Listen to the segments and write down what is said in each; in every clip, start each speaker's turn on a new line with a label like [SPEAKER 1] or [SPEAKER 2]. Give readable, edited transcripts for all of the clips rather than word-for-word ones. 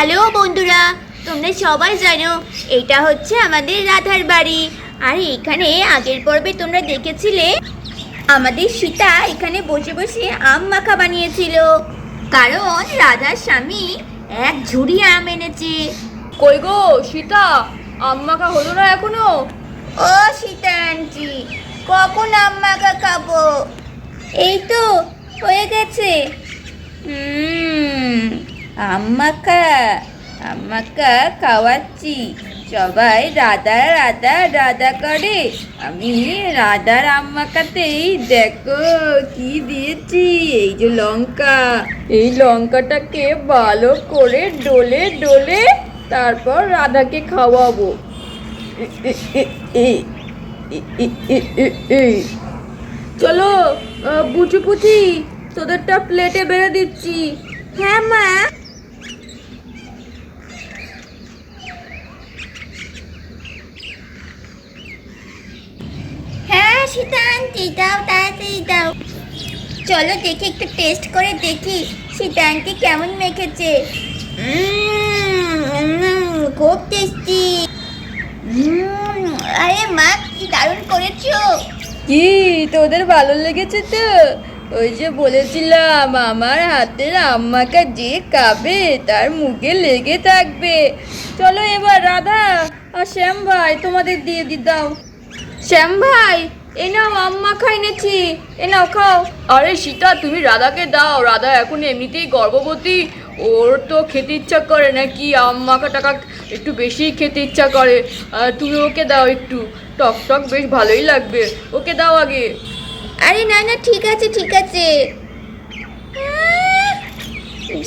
[SPEAKER 1] Hello বন্ধুরা, তোমরা সবাই জানো এটা হচ্ছে আমাদের রাধার বাড়ি। আর এখানে আগের পর্বে তোমরা দেখেছিলে আমাদের সীতা এখানে বসে বসে আম মাখা বানিয়েছিল, কারণ রাধার স্বামী এক ঝুড়ি আম এনেছে।
[SPEAKER 2] কই গো সীতা, আম মাখা হলো না এখনো?
[SPEAKER 1] ও সীতা আন্টি, কখন আম মাখা খাবো? এই তো হয়ে গেছে। আম মাখা খাওয়াচ্ছি। সবাই রাধা রাধা রাধা করে, আমি রাধার আম মাখাতেই দেখো কি দিয়েছি। এই যে লঙ্কা, এই লঙ্কাটাকে ভালো করে ডলে ডলে তারপর রাধাকে খাওয়াবো। চলো বুচি পুচি, তোদেরটা প্লেটে বেড়ে দিচ্ছি। হ্যাঁ মা। হ্যাঁ সীতা আন্টি, দাও তাড়াতাড়ি দাও। চলো দেখি, একটু টেস্ট করে দেখি সীতা আন্টি কেমন মেখেছে। খুব টেস্টি। আরে মা, কি দারুণ করেছো। কি তোদের ভালো লেগেছে তো? ওই যে বলেছিলাম আমার হাতের আম মাখা যে খাবে তার মুখে লেগে থাকবে। চলো এবার রাধা আর শ্যাম ভাই তোমাদের দিয়ে দাও। শ্যাম ভাই, এ নাও আম মাখা এনেছি, এ নাও খাও।
[SPEAKER 2] আরে সীতা, তুমি রাধাকে দাও, রাধা এখন এমনিতেই গর্ভবতী, ওর তো খেতে ইচ্ছা করে নাকি আম মাখা টাকা একটু বেশি খেতে ইচ্ছা করে। তুমি ওকে দাও, একটু টক টক বেশ ভালোই লাগবে, ওকে দাও আগে।
[SPEAKER 1] আরে না না, ঠিক আছে ঠিক আছে।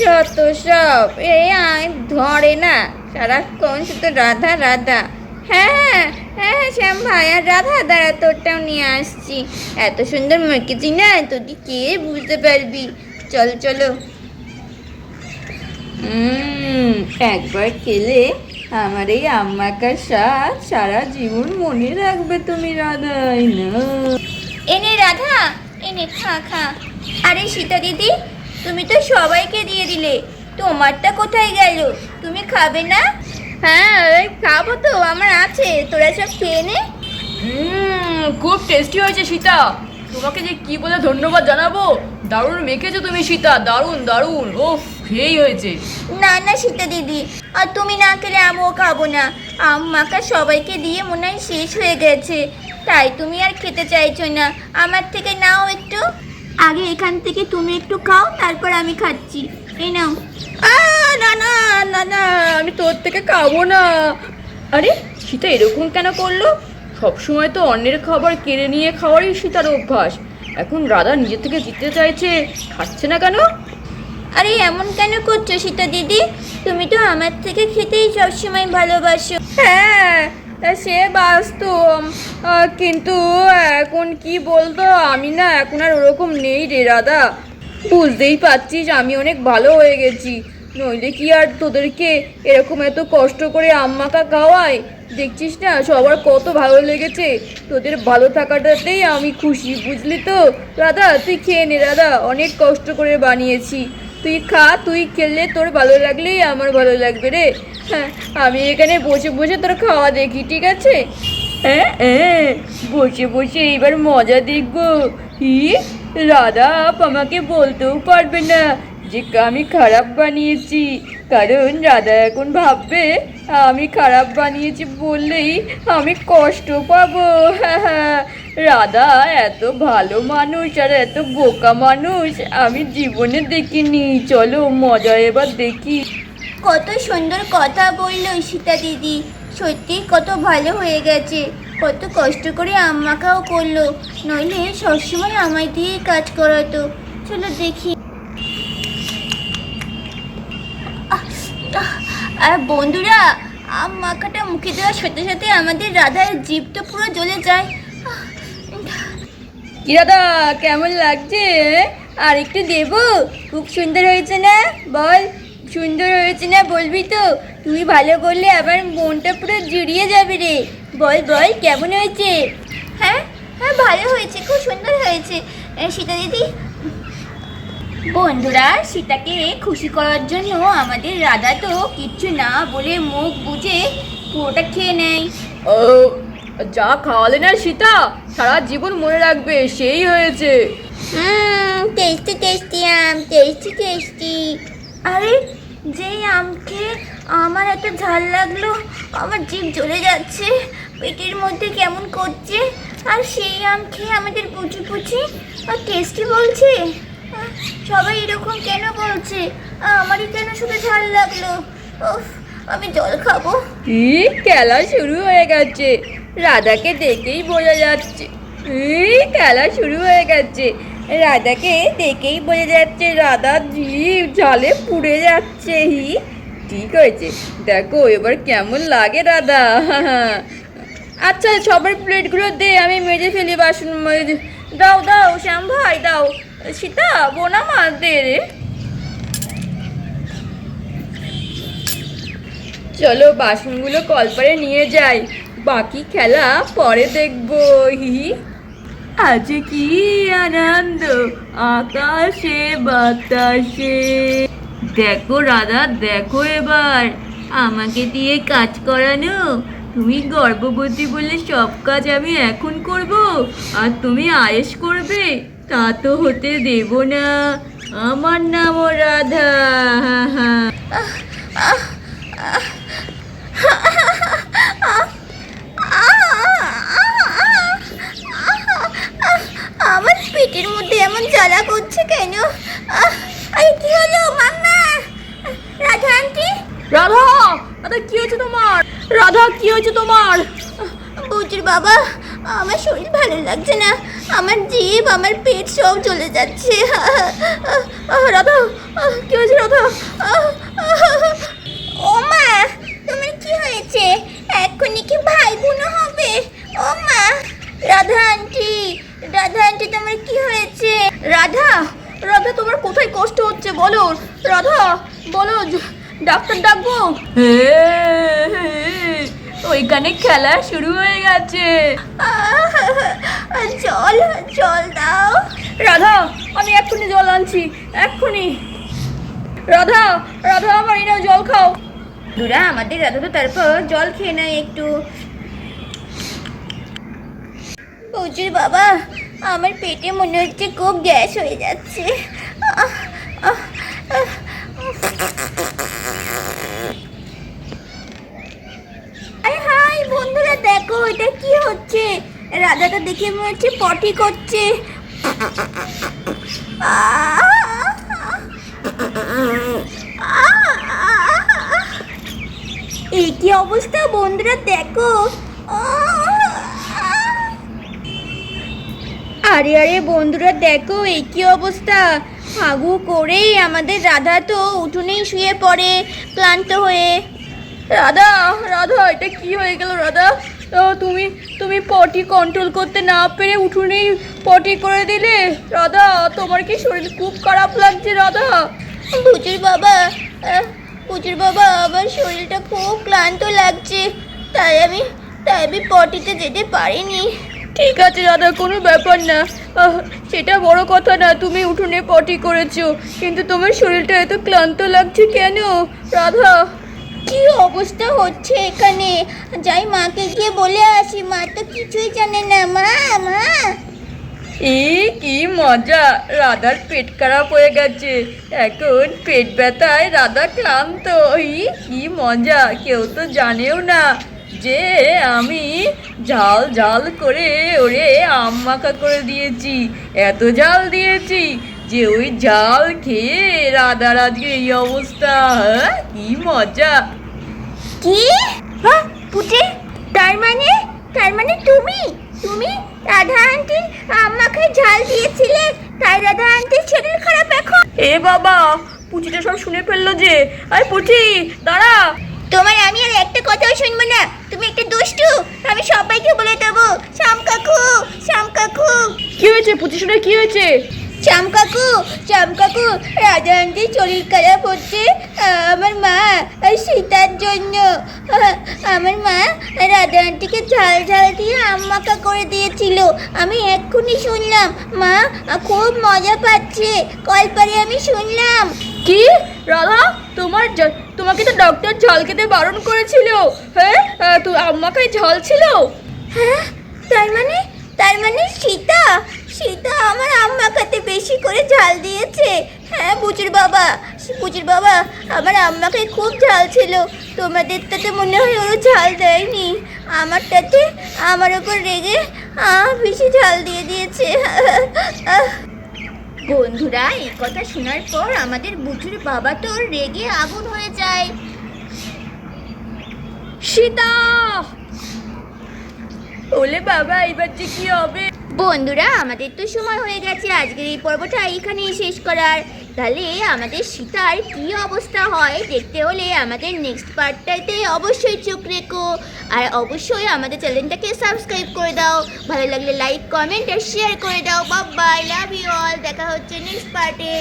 [SPEAKER 1] যত সব এই ধরে না, সারাক্ষণ শুধু রাধা রাধা। হ্যাঁ হ্যাঁ হ্যাঁ শ্যাম ভাই, আর রাধা দাঁড়া তোরটাও নিয়ে আসছি। এত সুন্দর মেখেছি না, তুই কে বুঝতে পারবি। চল চলো। একবার খেলে আমার এই আম মাখার স্বাদ সারা জীবন মনে রাখবে তুমি রাধাই না। এনে রাধা, এনে খা খা। আরে সীতা দিদি, তুমি তো সবাইকে দিয়ে দিলে, তোমারটা কোথায় গেল? তুমি খাবে না? হ্যাঁ খাবো তো, আমার আছে, তোরা সব খেয়ে নে।
[SPEAKER 2] খুব টেস্টি হয়েছে সীতা, তোমাকে যে কি বলে ধন্যবাদ জানাবো। দারুণ মেখেছো তুমি সীতা, দারুণ দারুণ, ওফ হেই হয়েছে।
[SPEAKER 1] না না সীতা দিদি, আর তুমি না খেলে আমিও খাবো না। আম মাখা সবাইকে দিয়ে মনে হয় শেষ হয়ে গেছে, তাই তুমি আর খেতে চাইছো না। আমার থেকে নাও একটু, আগে এখান থেকে তুমি একটু খাও, তারপর আমি খাচ্ছি। এই নাও।
[SPEAKER 2] না না না না, আমি তোর থেকে খাবো না। আরে সীতা এরকম কেন করলো? সবসময় তো অন্যের খাবার কেড়ে নিয়ে খাওয়ারই সীতার অভ্যাস, এখন রাধা নিজে থেকে জিততে চাইছে, খাচ্ছে না কেন?
[SPEAKER 1] আরে এমন কেন করছো সীতা দিদি? তুমি তো আমার থেকে খেতেই সবসময় ভালোবাসো। হ্যাঁ সে বাস্তব, কিন্তু এখন কি বলতো, আমি না এখন আর ওরকম নেই রে রাধা। বুঝতেই পারছিস আমি অনেক ভালো হয়ে গেছি, নইলে কি আর তোদেরকে এরকম এত কষ্ট করে আম মাখা খাওয়াই? দেখছিস না সবার কত ভালো লেগেছে, তোদের ভালো থাকাটাতেই আমি খুশি, বুঝলি তো রাধা? তুই খেয়ে নে রাধা, অনেক কষ্ট করে বানিয়েছি, তুই খা, তুই খেললে তোর ভালো লাগলেই আমার ভালো লাগবে রে। হ্যাঁ আমি এখানে বসে বসে তোর খাওয়া দেখি, ঠিক আছে? হ্যাঁ হ্যাঁ, বসে বসে এইবার মজা দেখবো। রাধা আমাকে বলতেও পারবে না যে আমি খারাপ বানিয়েছি, কারণ রাধা এখন ভাববে আমি খারাপ বানিয়েছি বললেই আমি কষ্ট পাবো। রাধা এত ভালো মানুষ আর এত বোকা মানুষ আমি জীবনে দেখিনি। চলো মজা এবার দেখি। কত সুন্দর কথা বললো সীতা দিদি, সত্যি কত ভালো হয়ে গেছে, কত কষ্ট করে আম মাখাও করলো, নইলে সবসময় আমায় দিয়েই কাজ করাতো। চলো দেখি। আর বন্ধুরা, আম মাখাটা মুখে দেওয়ার সাথে সাথে আমাদের রাধার জিভ তো পুরো জ্বলে যায়। কি রাধা, কেমন লাগছে? আর একটু দেবো? খুব সুন্দর হয়েছে না? বল সুন্দর হয়েছে না, বলবি তো? তুই ভালো বললে আমার মনটা পুরো জুড়িয়ে যাবে রে। বল বল কেমন হয়েছে? হ্যাঁ হ্যাঁ ভালো হয়েছে, খুব সুন্দর হয়েছে সীতা দিদি। বন্ধুরা, সীতাকে খুশি করার জন্য আমাদের রাধা তো কিচ্ছু না বলে মুখ বুজে পুরোটা খেয়ে নেয়।
[SPEAKER 2] ও, যা খাওয়ালে না সীতা সারা জীবন মনে রাখবে, সেই হয়েছে।
[SPEAKER 1] টেস্টি টেস্টি আম, টেস্টি টেস্টি। আরে, যেই আম খেয়ে আমার এত ঝাল লাগলো, আমার জিভ জ্বলে যাচ্ছে, পেটের মধ্যে কেমন করছে। আর সেই আম খেয়ে আমাদের পুচি পুচি আর টেস্টি বলছে। সবাই এরকম কেন বলছে? আমারই কেন শুধু ঝাল লাগলো? উফ, আমি জল খাবো।
[SPEAKER 2] কি খেলা শুরু হয়ে গেছে, রাধাকে দেখেই বোঝা যাচ্ছে। খেলা শুরু হয়ে গেছে, রাধাকে দেখেই বোঝা যাচ্ছে রাধার জিভ ঝালে পুড়ে যাচ্ছে। ঠিক হয়েছে, দেখো এবার কেমন লাগে রাধা। আচ্ছা, সবার প্লেটগুলো দে, আমি মেজে ফেলি বাসন। দাও দাও শ্যাম ভাই, দাও। সীতা বোনা মার দে রে। চলো বাসনগুলো কলপারে নিয়ে যাই, বাকি খেলা পরে দেখবো। আজ কি আনন্দ আকাশে বাতাসে। দেখো রাধা, দেখো এবার আমাকে দিয়ে কাজ করানো। তুমি গর্ভবতী বলে সব কাজ আমি এখন করব, আর তুমি আয়েশ করবে, তা তো হতে দেব না। আমার নামও রাধা।
[SPEAKER 1] আমার পেটের মধ্যে এমন জ্বালা করছে কেন? আরে কি হলো মাম্মা? রাধা আন্টি,
[SPEAKER 2] রাধা, রাধা কি হয়েছে তোমার? রাধা কি হয়েছে তোমার?
[SPEAKER 1] বুঝির বাবা, আমার শরীর ভালো লাগছে না, আমার জিভ আমার পেট সব চলে যাচ্ছে।
[SPEAKER 2] রাধা, কি হয়েছে রাধা?
[SPEAKER 1] ও মা, তোমার কি হয়েছে? এক্ষুনি কি ভাই বোনও হবে? ও মা, রাধা আন্টি, রাধা আন্টি তোমার কি হয়েছে?
[SPEAKER 2] রাধা, রাধা তোমার কোথায় কষ্ট হচ্ছে বলো? রাধা বলো, ডাক্তার ডাকবো? ওইখানে খেলা শুরু হয়ে গেছে।
[SPEAKER 1] জল, জল দাও।
[SPEAKER 2] রাধা, আমি এক্ষুনি জল আনছি, এক্ষুনি। রাধা, রাধা আমার এনে জল খাও।
[SPEAKER 1] দুরা, আমাদের রাধা তো তারপর জল খেয়ে নেয় একটু। বুঝির বাবা, আমার পেটে মনে হচ্ছে খুব গ্যাস হয়ে যাচ্ছে। আরে হাই বন্ধুরা, দেখো এটা কি হচ্ছে। রাধাটা দেখে মনে হচ্ছে পটি করছে। এই কি অবস্থা বন্ধুরা, দেখো। আরে আরে বন্ধুরা, দেখো এই কি অবস্থা। হাগু করেই আমাদের রাধা তো উঠোনেই শুয়ে পড়ে ক্লান্ত হয়ে।
[SPEAKER 2] রাধা, রাধা এটা কি হয়ে গেল রাধা? তুমি পটি কন্ট্রোল করতে না পেরে উঠোনেই পটি করে দিলে। রাধা, তোমার কি শরীর খুব খারাপ লাগছে রাধা?
[SPEAKER 1] বুঝির বাবা, বুঝির বাবা, আমার শরীরটা খুব ক্লান্ত লাগছে, তাই আমি পটিতে যেতে পারিনি।
[SPEAKER 2] ঠিক আছে রাধা, কোনো ব্যাপার না, সেটা বড় কথা না। তুমি উঠোনে পটি করেছো, কিন্তু তোমার শরীরটা এত ক্লান্ত লাগছে কেন রাধা?
[SPEAKER 1] কি অবস্থা হচ্ছে এখানে, যাই মাকে গিয়ে বলে আসি। মা তো কিছুই জানে না। মা, মা।
[SPEAKER 2] কি মজা, রাধার পেট খারাপ হয়ে গেছে, এখন পেট ব্যথায় রাধা ক্লান্ত। কি মজা, কেউ তো জানেও না যে আমি ঝাল ঝাল করে ওরে আম মাখা করে দিয়েছি। এত ঝাল দিয়েছি যে ওই ঝাল খেয়ে রাধার আজকে এই অবস্থা। কি মজা।
[SPEAKER 1] কি? পুটে, তার মানে তুমি রাধা আন্টির আমাকে ঝাল দিয়েছিলে, তাই রাধা আন্টির শরীর খারাপ এখন?
[SPEAKER 2] এ বাবা, পুচিটা সব শুনে ফেললো যে। আরে পুচি দাঁড়া।
[SPEAKER 1] তোমার আমি আর একটা কথাও শুনবো না, তুমি একটা দুষ্টু। আমি সবাইকে বলে দেবো। শ্যাম কাকু, শ্যাম কাকু।
[SPEAKER 2] কি হয়েছে পুচি, শুনে কি হয়েছে?
[SPEAKER 1] শ্যাম কাকু, শ্যাম কাকু, রাধা আন্টির শরীর খারাপ হচ্ছে। আমার মা আর সীতার জন্য। আমার মা রাধা আন্টিকে ঝাল ঝাল দিয়ে আম্মাকা করে দিয়েছিল, আমি এক্ষুনি শুনলাম। মা খুব মজা পাচ্ছে, কলপারে আমি শুনলাম।
[SPEAKER 2] কি রাধা, তোমাকে তো ডক্টর ঝাল খেতে বারণ করেছিল। হ্যাঁ, তো আম্মাকায় ঝাল ছিল।
[SPEAKER 1] হ্যাঁ, তার মানে সীতা সীতা আমার আম্মা কাতে বেশি করে ঝাল দিয়েছে। হ্যাঁ বুজুর বাবা, আমার আম্মাকে খুব ঝাল ছিল। তোমাদেরটাতে মনে হয় ওরা ঝাল দেয়নি, আমারটাতে আমার ওপর রেগে বেশি ঝাল দিয়ে দিয়েছে। বন্ধুরা, এই কথা শোনার পর আমাদের বুজুর বাবা তো রেগে আগুন হয়ে যায়।
[SPEAKER 2] সীতা, ওলে বাবা, এবার যে কি হবে?
[SPEAKER 1] বন্ধুরা, আমাদের তো সময় হয়ে গেছে আজকের এই পর্বটা এইখানেই শেষ করার। তাহলে আমাদের সীতার কি অবস্থা হয় দেখতে হলে আমাদের নেক্সট পার্টটাতে অবশ্যই চোখ রেখো। আর অবশ্যই আমাদের চ্যানেলটাকে সাবস্ক্রাইব করে দাও, ভালো লাগলে লাইক কমেন্ট আর শেয়ার করে দাও। Bye bye, love you all, দেখা হচ্ছে নেক্সট পার্টে।